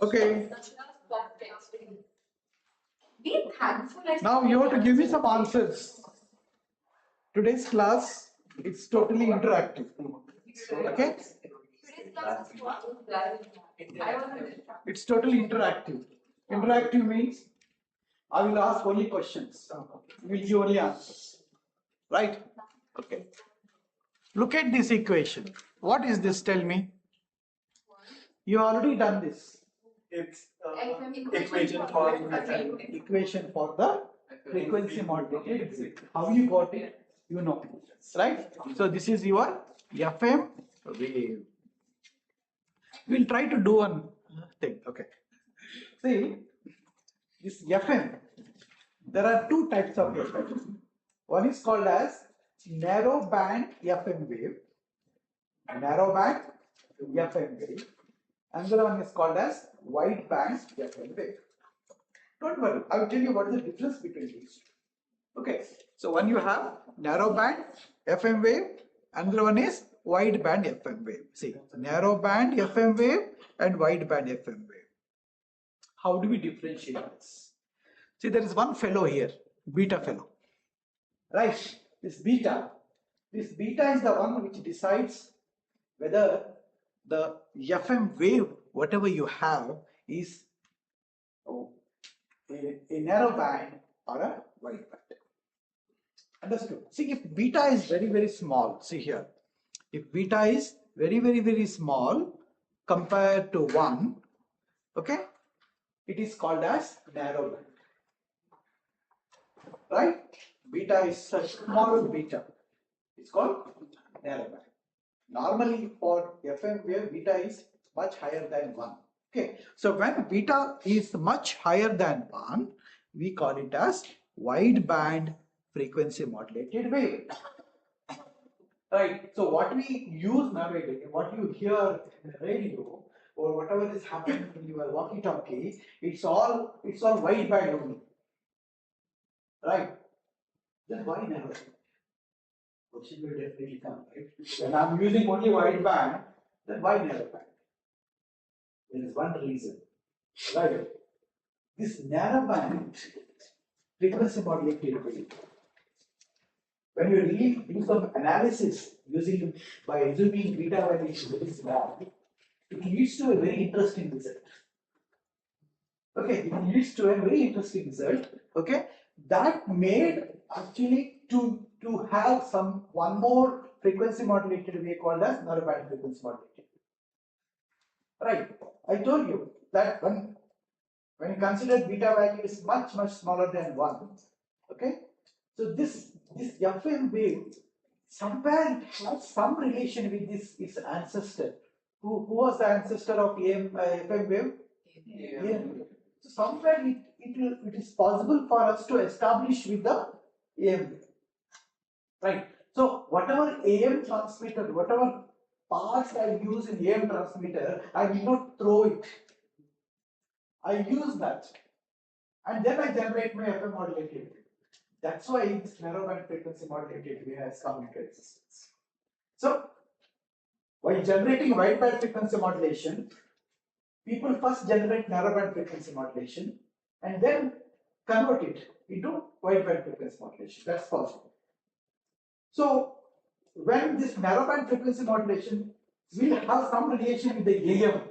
Okay. Now you have to give me some answers. Today's class is totally interactive. Okay? It's totally interactive. Interactive means I will ask only questions. You will give only answers. Right? Okay. Look at this equation. What is this? Tell me. You already done this. It's equation for the frequency modulated wave. How you got it? You know, right? So this is your FM wave. We'll try to do one thing. Okay. See, this FM. There are two types of FM. One is called as narrow band FM wave. Narrow band FM wave. Another one is called as wide band FM wave. Don't worry, I will tell you what is the difference between these two. Okay, so one you have narrow band FM wave, another one is wide band FM wave. See, narrow band FM wave and wide band FM wave. How do we differentiate this? See, there is one fellow here, beta fellow. Right, this beta is the one which decides whether the FM wave, whatever you have, is a narrow band or a wide band. Understood? See, if beta is very, very small, see here, if beta is very, very, very small compared to 1, okay, it is called as narrow band. Right? Beta is a small beta. It's called narrow band. Normally for FM wave, beta is much higher than 1. Okay, so when beta is much higher than 1, we call it as wide band frequency modulated wave. Right, so what we use nowadays, what you hear in the radio or whatever is happening in your walkie-talkie, it's all wide band only. Right? Then why narrow? Question will definitely come, right? When I'm using only wide band, then why narrow band? There is one reason, right? This narrow band frequency modulated wave, when you really do some analysis by assuming beta value is very small, it leads to a very interesting result. Okay, it leads to a very interesting result. Okay, that made actually to have one more frequency modulated wave called as narrow band frequency modulated. Right, I told you that when you consider beta value is much smaller than 1, okay, so this FM wave somewhere has some relation with its ancestor. Who was the ancestor of FM wave? AM. So somewhere it is possible for us to establish with the AM wave. Right. So whatever AM transmitter, whatever parts I use in AM transmitter, I will not throw it. I use that, and then I generate my FM modulated wave. That's why this narrow band frequency modulated wave has come into existence. So, while generating wide band frequency modulation, people first generate narrow band frequency modulation and then convert it into wide band frequency modulation. That's possible. So, when this narrow band frequency modulation will have some relation with the AM,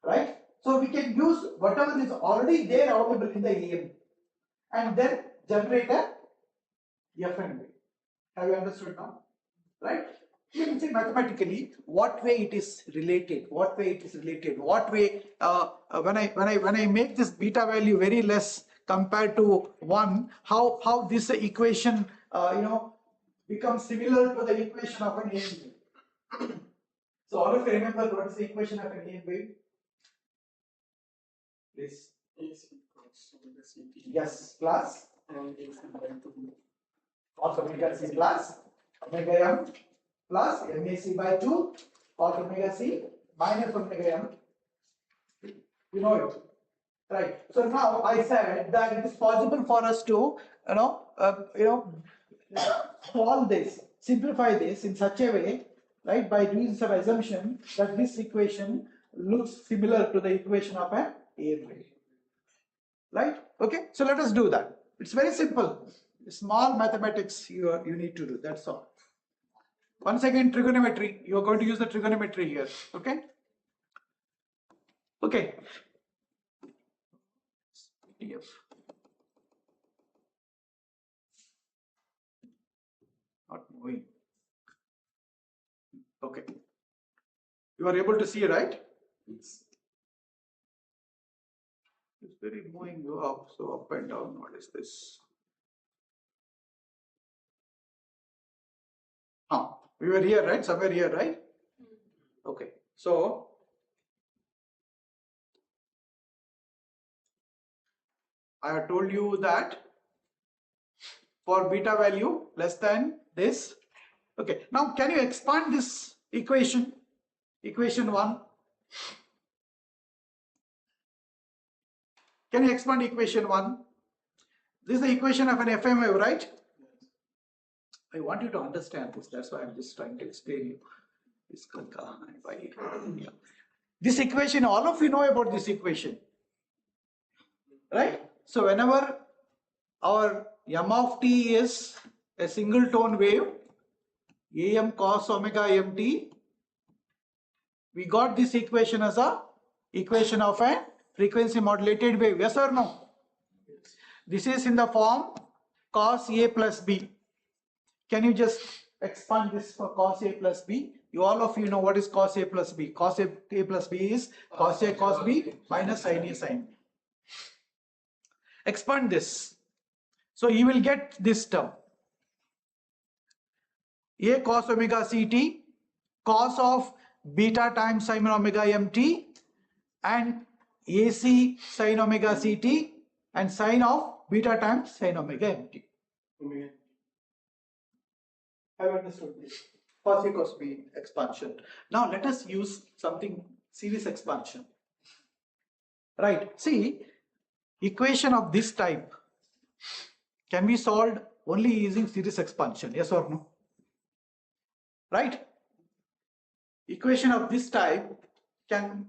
right? So we can use whatever is already there available in the AM and then generate a FM wave. Have you understood now? Right? You can say mathematically what way it is related, what way when I make this beta value very less compared to 1, how this equation becomes similar to the equation of an AM wave. So all of you remember what is the equation of an AM wave? Please. Yes, plus cos omega c plus omega m plus MAC by 2 cos omega c minus omega m. You know it, right? So now I said that it is possible for us to solve this, simplify this in such a way, right, by doing some assumption that this equation looks similar to the equation of an air wave. Right? Okay, so let us do that. It's very simple. Small mathematics you need to do, that's all. Once again, trigonometry. You are going to use the trigonometry here. Okay? Okay. PDF. Not moving. Okay. You are able to see, right? It's very moving up, so up and down. What is this? We were here, right? Somewhere here, right? Okay. So I have told you that for beta value less than this. Okay. Now can you expand this equation? Equation 1. Can you expand equation 1? This is the equation of an FM wave, right? I want you to understand this. That's why I'm just trying to explain you. This equation, all of you know about this equation, right? So whenever our m of t is a single tone wave, am cos omega mt, we got this equation as a equation of a frequency modulated wave. Yes or no? Yes. This is in the form cos a plus b. Can you just expand this for cos a plus b? All of you know what is cos a plus b. Cos a plus b is cos a cos b minus sin a sin b. Expand this. So you will get this term. A cos omega ct, cos of beta times sin omega mt, and AC sin omega ct, and sin of beta times sin omega mt. Have understood this? Cos A cos B expansion. Now let us use something series expansion. Right. See, equation of this type can be solved only using series expansion. Yes or no? Right? Equation of this type can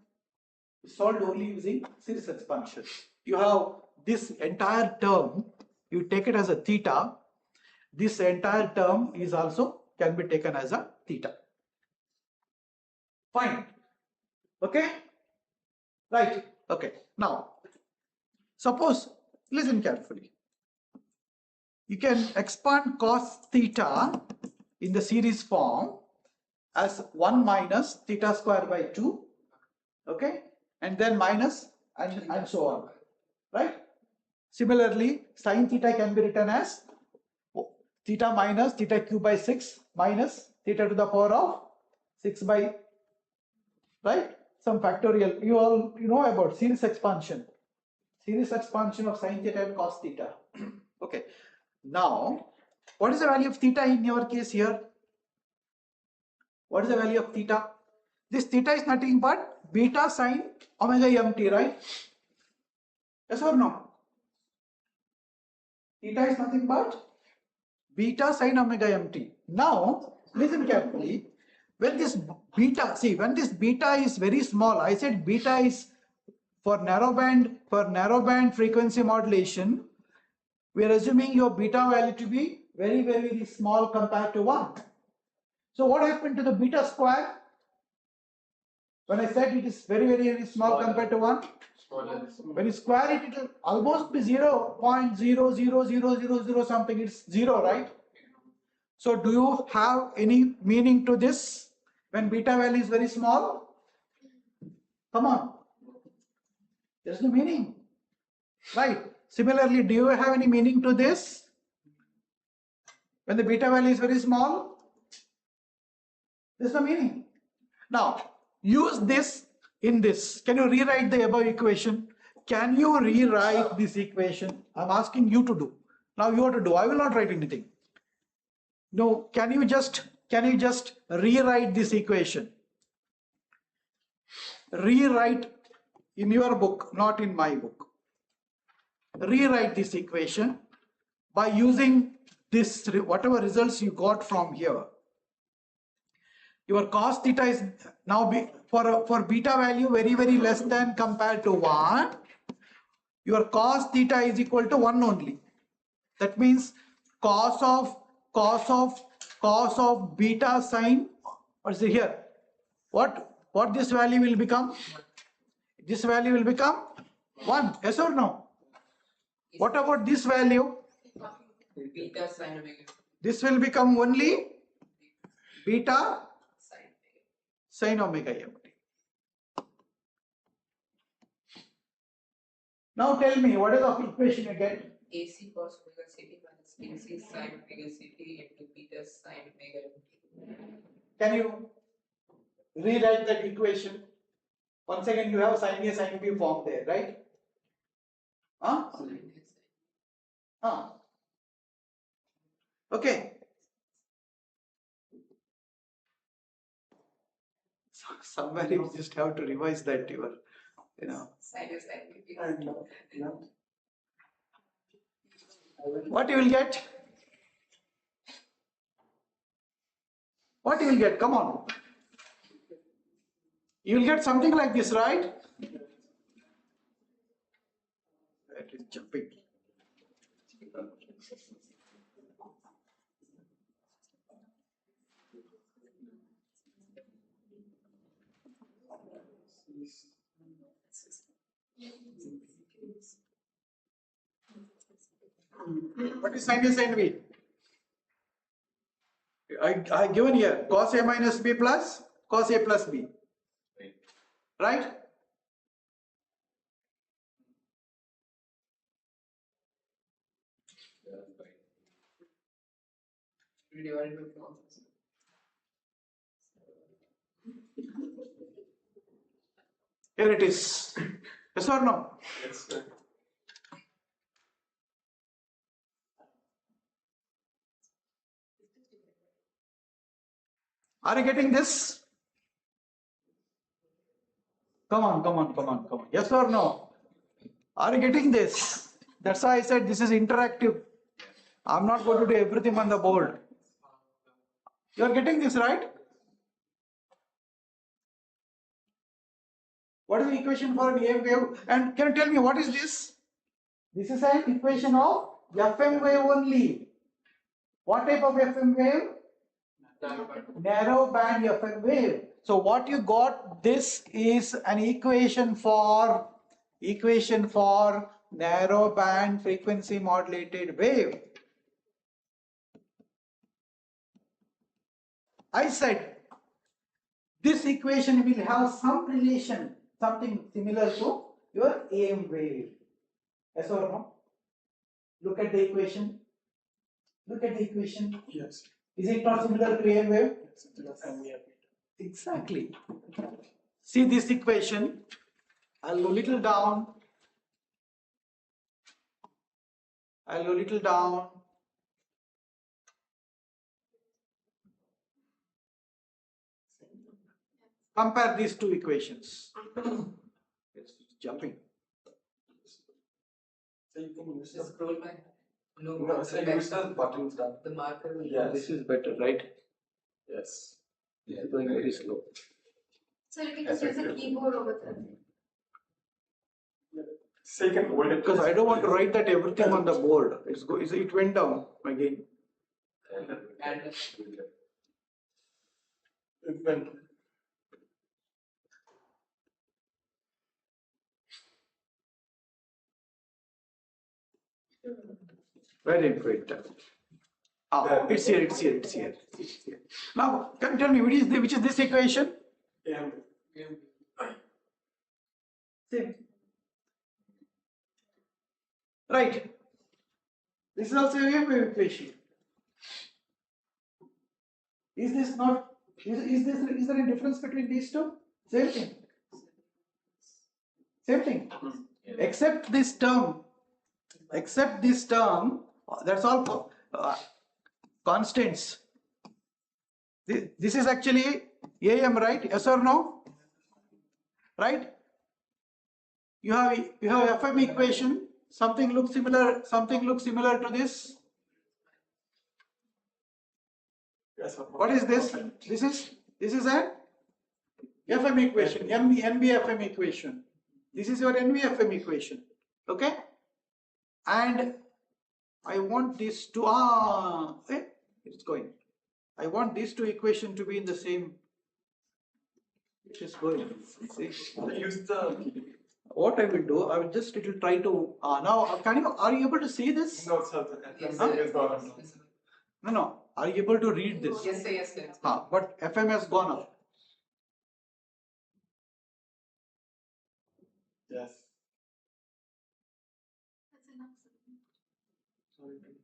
be solved only using series expansion. You have this entire term, you take it as a theta. This entire term is also can be taken as a theta. Fine. Okay? Right. Okay. Now, suppose, listen carefully. You can expand cos theta in the series form as 1 minus theta square by 2. Okay? And then minus and so on. Right? Similarly, sin theta can be written as theta minus theta cube by 6 minus theta to the power of 6 by, right, some factorial. You all know about series expansion. Series expansion of sin theta and cos theta. Okay. Now, what is the value of theta in your case here? What is the value of theta? This theta is nothing but beta sin omega mt, right? Yes or no? Theta is nothing but beta sin omega mt. Now, listen carefully. When this beta, see, when this beta is very small, I said beta is for narrowband frequency modulation, we are assuming your beta value to be very, very small compared to 1. So what happened to the beta square? When I said it is very, very small compared to 1, when you square it, it will almost be 0.00000 something. It's 0, right? So do you have any meaning to this when beta value is very small? Come on. There's no meaning. Right. Similarly, do you have any meaning to this when the beta value is very small? There's no meaning. Now, use this in this. Can you rewrite the above equation? Can you rewrite this equation? I'm asking you to do. Now you have to do. I will not write anything. No, can you just rewrite this equation? Rewrite in your book, not in my book. Rewrite this equation by using this, whatever results you got from here. Your cos theta is now for beta value very less than compared to 1. Your cos theta is equal to 1 only. That means cos of beta sine, what's it here? What this value will become? This value will become 1. Yes or no? What about this value? Beta sine omega. This will become only beta sine omega m. Now tell me, what is the equation you get? AC cos omega ct minus AC sine omega ct into beta sine omega mt. Can you rewrite that equation? Once again, you have sin A, sin B form there, right? Huh? Huh? Okay. Somewhere you just have to revise that Sine A sine B. What you will get? What you will get? Come on. You will get something like this, right? That is jumping. What is sin A sin B? I given here cos A minus B plus cos A plus B. Right? Divided by cos. Here it is. Yes or no? Yes, sir. Are you getting this? Come on. Yes or no? Are you getting this? That's why I said this is interactive. I'm not going to do everything on the board. You are getting this, right? What is the equation for an AM wave? And can you tell me what is this? This is an equation of FM wave only. What type of FM wave? Narrow band FM wave. So what you got, this is an equation for narrow band frequency modulated wave. I said this equation will have some relation, something similar to your AM wave. Yes or no? Look at the equation. Yes. Is it not similar to AM wave? Yes. Exactly. See this equation. I'll go little down. Compare these two equations. It's jumping. So you can use Just scroll back. No, so you use the buttons down. The marker will Yes. This is better, right? Yes. This is going very slow. So you can just use a keyboard over there. So you can hold it. Because I don't want to write that everything on the board. It went down again. and It went. Where did it went down? Ah, it's here. Now, can you tell me which is this equation? Yeah. Same. Right. This is also a wave equation. Is this not? Is there a difference between these two? Same thing. Except this term. That's all constants. This is actually AM, right? Yes or no? Right? You have FM equation. Something looks similar to this. Yes. What is this? This is This is an FM equation, Nbfm equation. This is your Nbfm equation. Okay? And I want this to, it's going. I want these two equations to be in the same. It is going. See? Use the. What I will do, I will just try to, now, are you able to see this? No, sir. Yes, FM sir. is gone. No. Are you able to read this? Yes, sir, yes, sir. But FM has gone up. Yes. That's enough.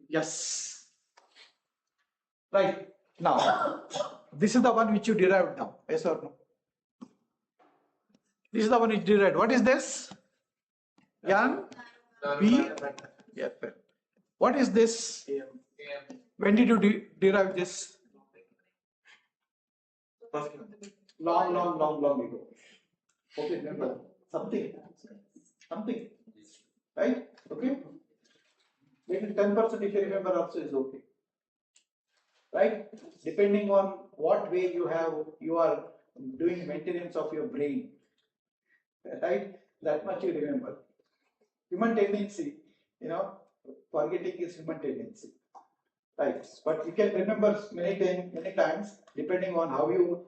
Yes. Right. Now, this is the one which you derived now. Yes or no? This is the one which you derived. What is this? N, B, F. What is this? AM. When did you derive this? First. Long ago. Okay, remember something, right? Okay. Maybe 10% if you remember also is okay, right? Depending on what way you are doing maintenance of your brain, right? That much you remember. Human tendency, forgetting is human tendency, right? But you can remember many times, depending on how you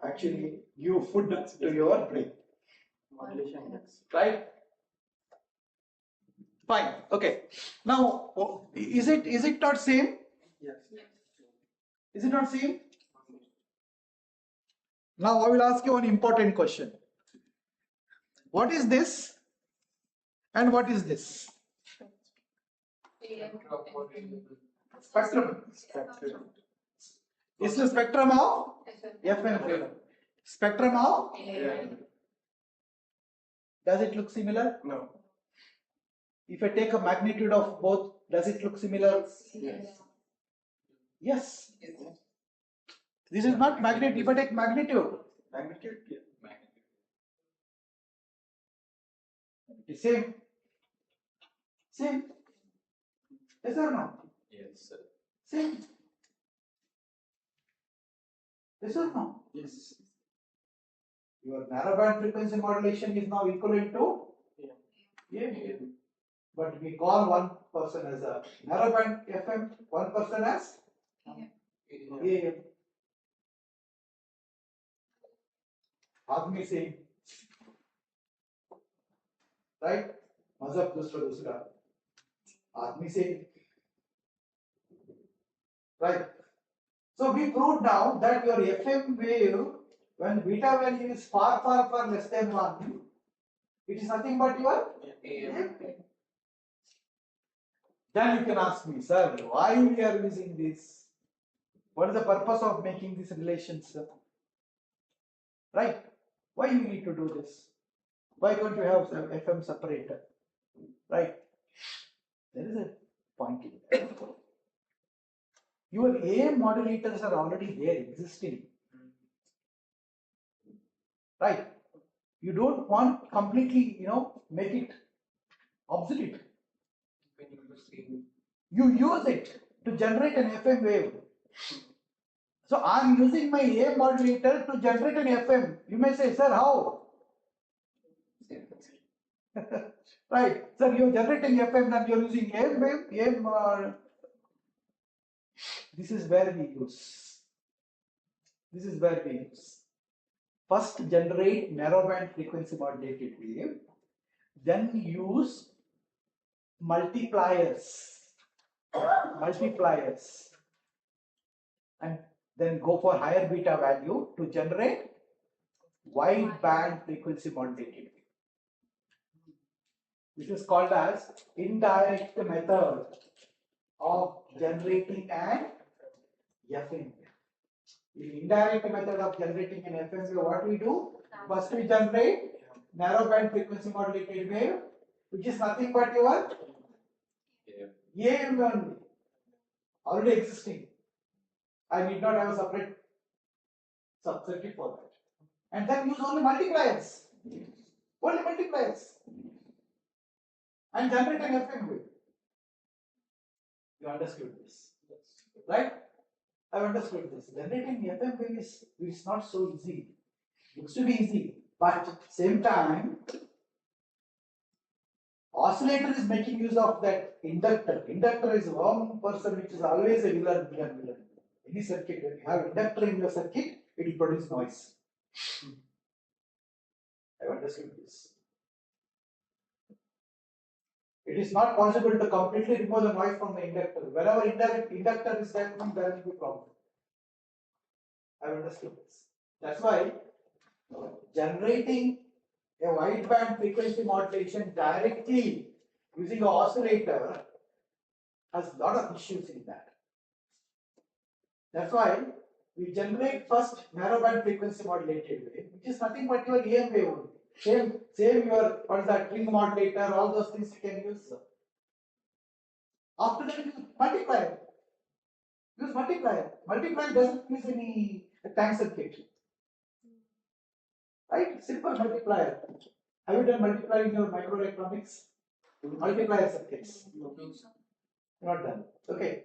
actually give food to your brain, right? Fine. Okay. Now, is it not same? Yes. Is it not same? Now I will ask you an important question. What is this? And what is this? Spectrum. This is the spectrum of FM. Spectrum of. Does it look similar? No. If I take a magnitude of both, does it look similar? Yes. Yes. This is not magnitude. If I take magnitude, Magnitude. Yeah. it's same. Same. Yes or no? Yes, sir. Same. Yes or no? Yes. Your narrowband frequency modulation is now equivalent to Yeah. AM. But we call one person as a narrowband FM, one person as AM. आदमी same, right? मजहब दूसरा आदमी same, right? So we proved now that your FM wave, when beta value is far less than 1, it is nothing but your AM. Then you can ask me, sir, why we are using this? What is the purpose of making these relations? Right? Why you need to do this? Why don't you have some FM separator? Right? There is a point in there. Your AM modulators are already there, existing. Right? You don't want completely, make it obsolete. You use it to generate an FM wave. So I'm using my AM modulator to generate an FM. You may say, sir, how? Right, sir, you're generating FM and you're using AM wave, this is where we use. First generate narrowband frequency modulated wave, then use multipliers, and then go for higher beta value to generate wide band frequency modulated. This is called as indirect method of generating an FM. In indirect method of generating an FM wave, what we do? First we generate narrowband frequency modulated wave, which is nothing but your AM only, already existing. I need not have a separate subcircuit for that. And then use only multipliers. And generate an FM wave. You understood this, right? I've understood this. Generating FM wave is not so easy. Looks to be easy, but same time, oscillator is making use of that inductor. Inductor is one person which is always a villain. Any circuit, when you have inductor in your circuit, it will produce noise. I've understood this. It is not possible to completely remove the noise from the inductor. Whenever inductor is there, there will be problem. I understood this. That's why generating a wideband frequency modulation directly using an oscillator has a lot of issues in that. That's why we generate first narrowband frequency modulated wave, which is nothing but your EM wave only. Same your what is that ring modulator, all those things you can use. After that, use multiplier. Use multiplier. Multiplier doesn't use any time circuit. Right? Simple multiplier. Have you done multiplier in your microelectronics? Multiplier circuits. Not done. Okay.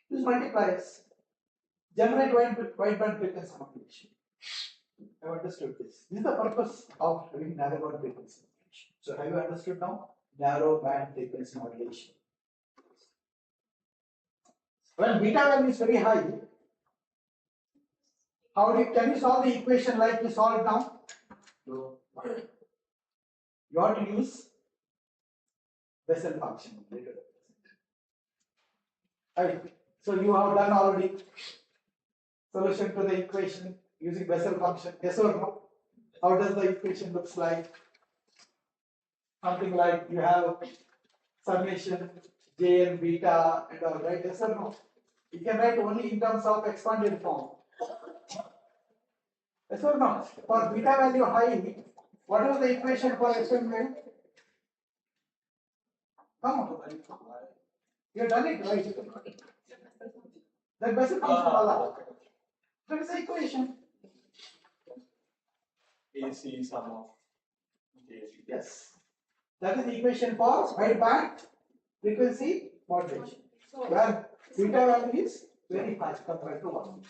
Use multipliers. Generate wideband frequency modulation. I have understood this. This is the purpose of having narrowband frequency modulation. So have you understood now? Narrowband frequency modulation. When beta value is very high, can you solve the equation like we solved now? No. You have to use Bessel function. Right. So you have done already solution to the equation using Bessel function. Yes or no? How does the equation looks like? Something like you have summation J and beta and all, right? Yes or no? You can write only in terms of expanded form. Yes or no? For beta value high, what was the equation for FM wave? Come on. You have done it, right? That Bessel function. That is the equation. AC sum of J. Yes. That is the equation for wideband frequency modulation. Where beta value is very high compared to 1.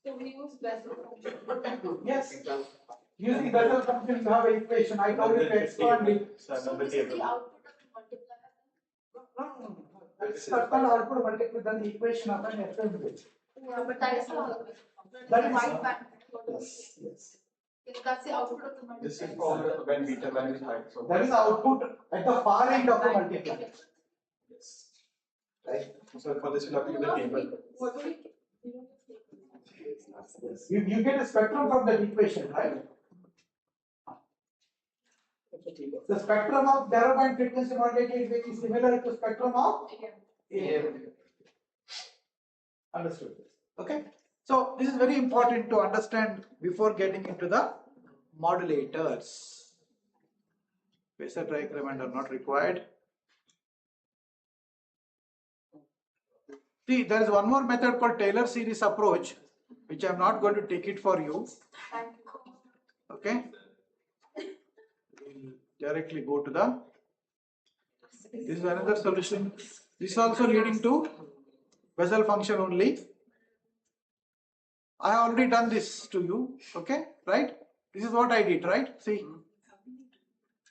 So we use Bessel function. Yes. Using Bessel function, you have an equation. I told you to expand it. So this is the output of the multiplier. No. That's not output multiplied than the equation of an FM wave. Yeah, but that is the output. That is wideband. Yes. That's the output of the multiplier. This is for when beta value is high. So That is the output at the far end of the multiplier. yes. Right? So for this, we'll have to use the table. What do we? Yes. You get a spectrum from that equation, right? The spectrum of narrowband frequency modulated wave is similar to spectrum of AM. Understood. Okay. So this is very important to understand before getting into the modulators. Phasor diagram and are not required. See, there is one more method called Taylor series approach, which I am not going to take it for you. Okay. We'll directly go to the. This is another solution. This is also leading to Bessel function only. I have already done this to you. Okay, right? This is what I did, right? See,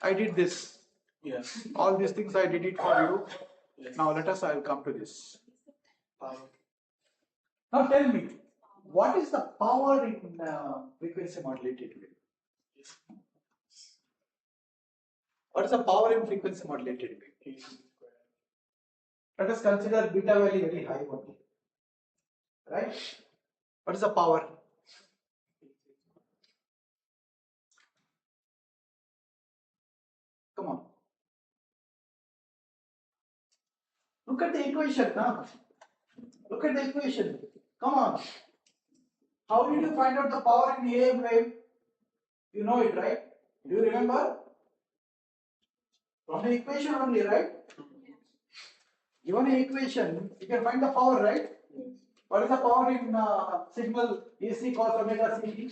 I did this. Yes. All these things I did it for you. Yes. Now I will come to this. Now tell me, what is the power in frequency modulated wave? What is the power in frequency modulated wave? Let us consider beta value very high only. Right? What is the power? Come on. Look at the equation now. Look at the equation. Come on. How did you find out the power in the AM wave? You know it, right? Do you remember? From the equation only, right? Given an equation, you can find the power, right? What is the power in signal AC cos omega CT?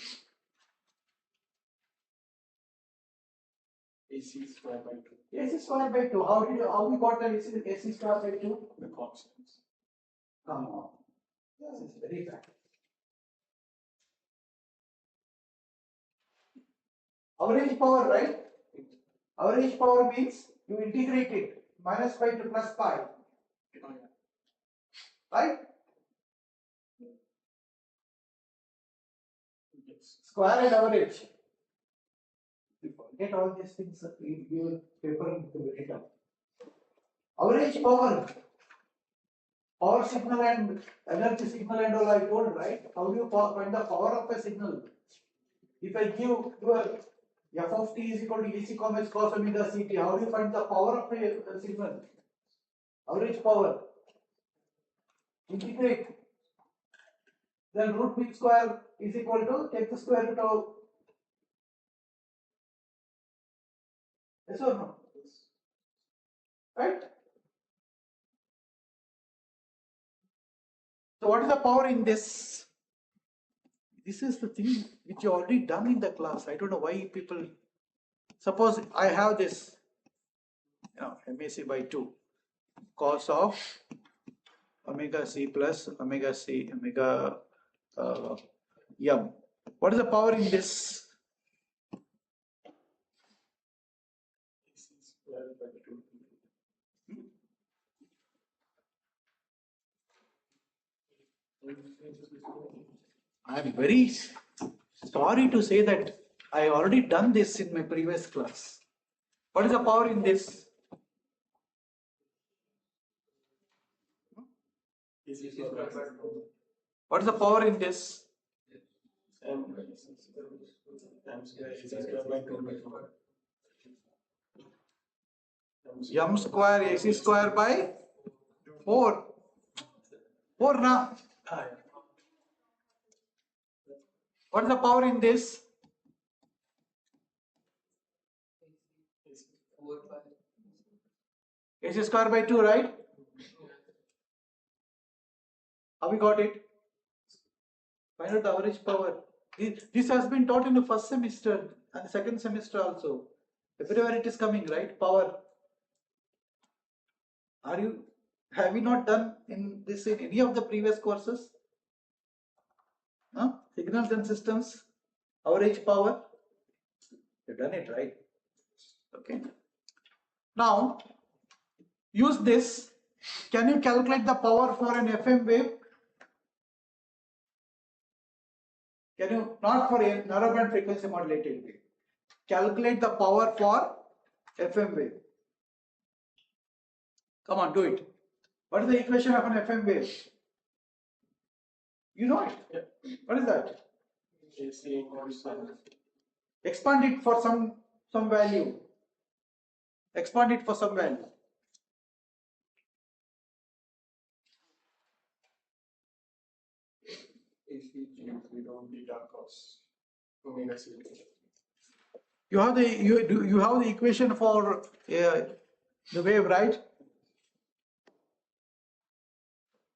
AC square by 2. AC square by 2. How we got the AC square by 2? The constants. Come on. Yes, it's very bad. Average power, right? Average power means you integrate it minus pi to plus pi, right? Yes. Square and average. You forget all these things in your paper will be written. Average power, power signal and energy signal and all I told, right? How do you find the power of a signal? If I give your f of t is equal to AC cos omega ct, how do you find the power of a signal? Average power. Integrate. Then root mean square is equal to take the square root of. Yes or no? Right? So what is the power in this? This is the thing which you already done in the class. I don't know why people. Suppose I have this, MAC by 2 cos of omega c plus omega c omega m. What is the power in this? I am very sorry to say that I already done this in my previous class. What is the power in this? What is the power in this? M square AC square by 4. 4 na? What is the power in this? 4 by AC square by 2, right? Have we got it? Find out the average power. This has been taught in the first semester and the second semester also. Everywhere it is coming, right? Power. Have you not done in this in any of the previous courses? Huh? Signals and systems, average power. You've done it, right? Okay. Now, use this. Can you calculate the power for an FM wave? Can you, not for a narrowband frequency modulated wave, calculate the power for FM wave? Come on, do it. What is the equation of an FM wave? You know it. Yeah. What is that? AC Expand it for some value. Expand it for some value. beta cos omega c. You have the equation for the wave, right?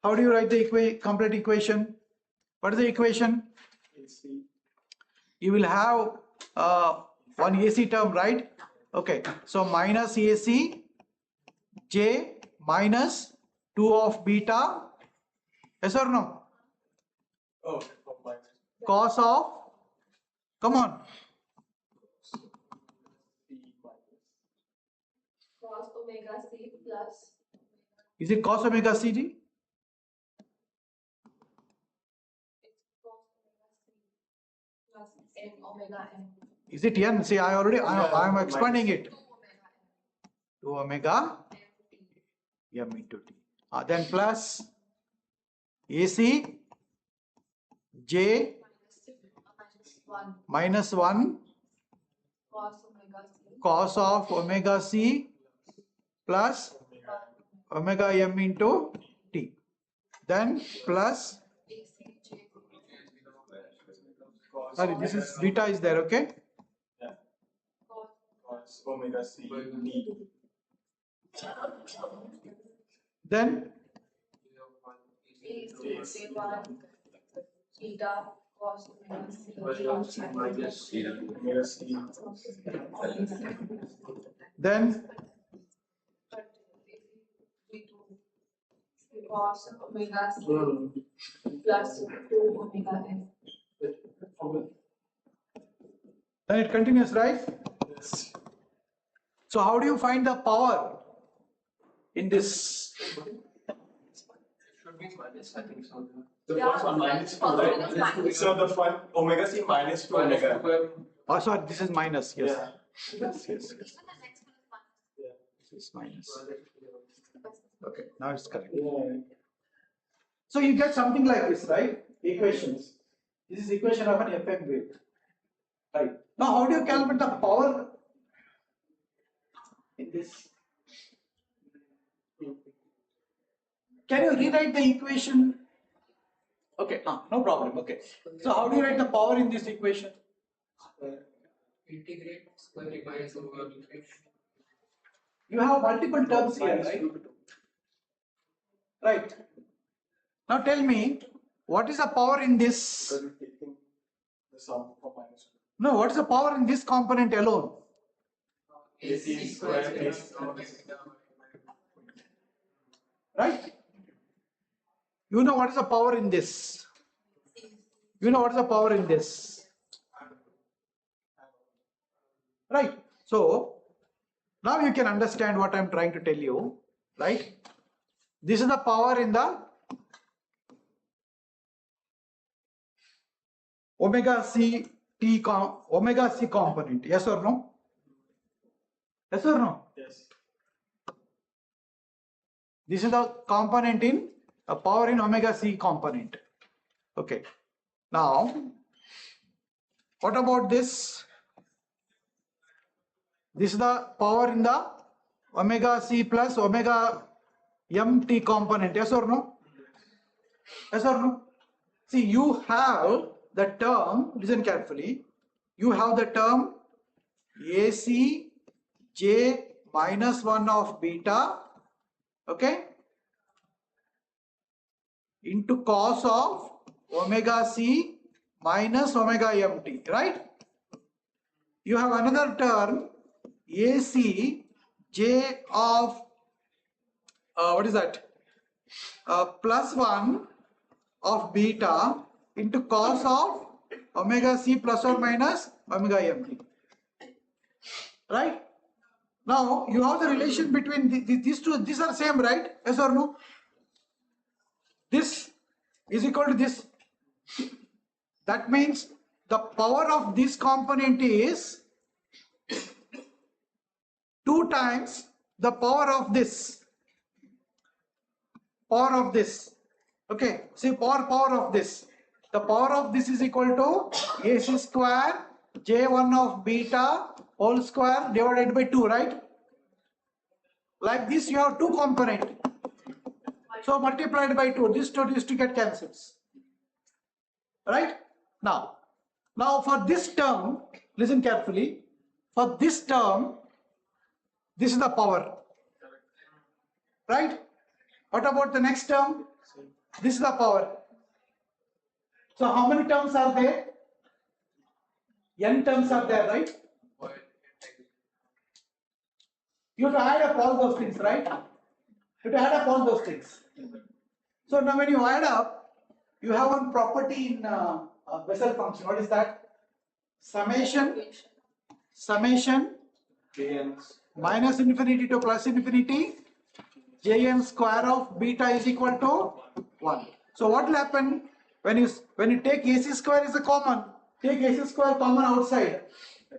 How do you write the complete equation? What is the equation? AC. You will have one AC term, right? Okay, so minus AC J minus 2 of beta, yes or no? Oh, minus. Cos of, come on, C minus. Cos omega c plus. is it cos omega CG? It's cos omega c plus n omega m. Is it n? See, I am expanding it. 2 omega 2 omega m into t. Then plus AC J minus 1 minus 1 cos omega c cos of omega c plus omega m into t. Then plus, ACJ sorry, this is beta is there, okay? Yeah. cos Omega c d. Then AC1 beta cos omega c Omega c. then cos omega c plus 2 omega f. Then it continues, right? Yes. So how do you find the power in this? Should be minus, I think so. The Yeah, first one minus 2, first right? one is minus So the one omega c minus 2 omega. Oh, sorry, this is minus. Yes. Yeah. Yes, yes, yes. Even the next one is minus. This is minus. Okay, now it's correct. Yeah. So you get something like this, right? Equations. This is equation of an FM wave. Right. Now how do you calculate the power in this? Can you rewrite the equation? Okay, no problem. Okay. So how do you write the power in this equation? Integrate square root minus over equation. You have multiple terms here, Minus right? 2 to 2. Right. Now tell me, what is the power in this? So you're taking the sum from minus 2. No, what is the power in this component alone? AC square plus omega. Right? You know what is the power in this? You know what is the power in this? Right? So, now you can understand what I am trying to tell you. Right? This is the power in the omega c component. Yes or no? Yes or no? Yes. This is the component in a power in omega c component. Okay. Now, what about this? This is the power in the omega c plus omega mt component. Yes or no? Yes or no? See, you have the term, listen carefully, you have the term AC j minus 1 of beta, okay, into cos of omega c minus omega mt, right? You have another term AC j of what is that? Plus 1 of beta into cos of omega c plus or minus omega mt. Right? Now you have the relation between these two. These are same, right? Yes or no? This is equal to this. That means the power of this component is 2 times the power of this. Power of this. Okay, see power of this. The power of this is equal to AC square J1 of beta whole square divided by 2, right? Like this you have 2 component. So multiplied by 2, this to get cancels. Right? Now for this term, listen carefully. For this term, this is the power. Right? What about the next term? This is the power. So how many terms are there? N terms are there, right? You have to add up all those things, right? You have to add up all those things. So now when you add up, you have one property in Bessel function. What is that? Summation Jn's. minus infinity to plus infinity Jn square of beta is equal to 1. So what will happen when you take AC square is a common, take AC square common outside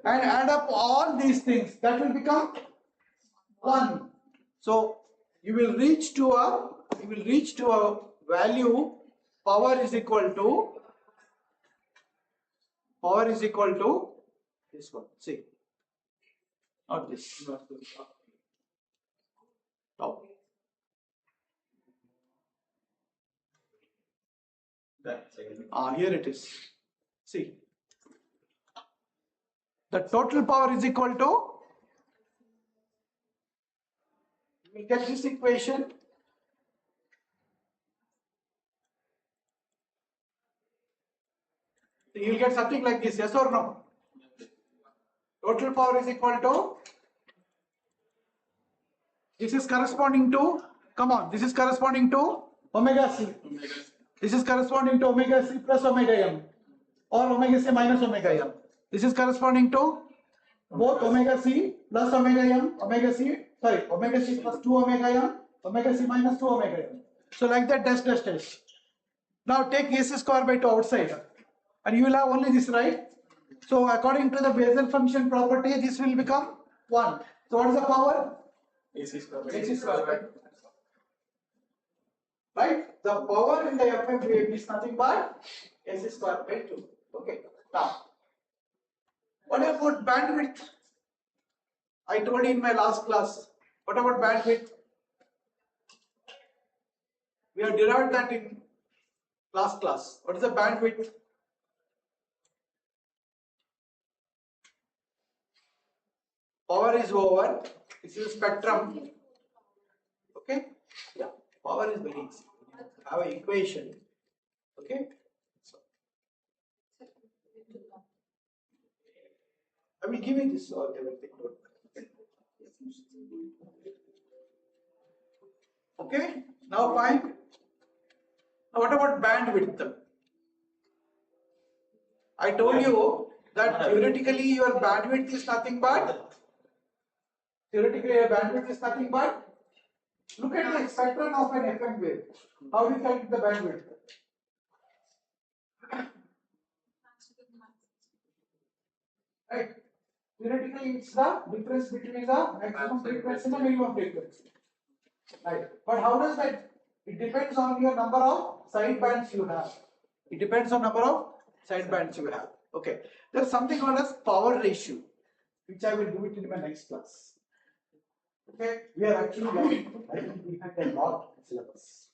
and add up all these things, that will become 1. So you will reach to a value power is equal to this one. See, not this. Top. Here it is. See, the total power is equal to, you will get this equation. So you will get something like this, yes or no? Total power is equal to, this is corresponding to, come on, this is corresponding to omega c. This is corresponding to omega c plus omega m or omega c minus omega m. This is corresponding to both omega c plus omega m, omega c plus 2 omega m, omega c minus 2 omega m. So like that, dash. Now take AC square by 2 outside and you will have only this, right? So according to the Bessel function property, this will become 1. So what is the power? AC square. AC square. Right? The power in the FM wave is nothing but AC square by 2. Okay. Now, what about bandwidth? I told you in my last class. What about bandwidth? We have derived that in last class. What is the bandwidth? Power is over. This is spectrum. Okay? Yeah. Power is very easy. You have an equation. Okay? So, I will give you this or everything. Okay? Now fine. Now what about bandwidth? I told you that theoretically your bandwidth is nothing but look at the spectrum of an FM wave. How do you calculate the bandwidth? Right. Theoretically, it's the difference between the maximum frequency and the minimum frequency. Right. But how does that? It depends on your number of sidebands you have. Okay. There's something called as power ratio, which I will do it in my next class. Okay. We are actually lagging behind a lot of syllabus.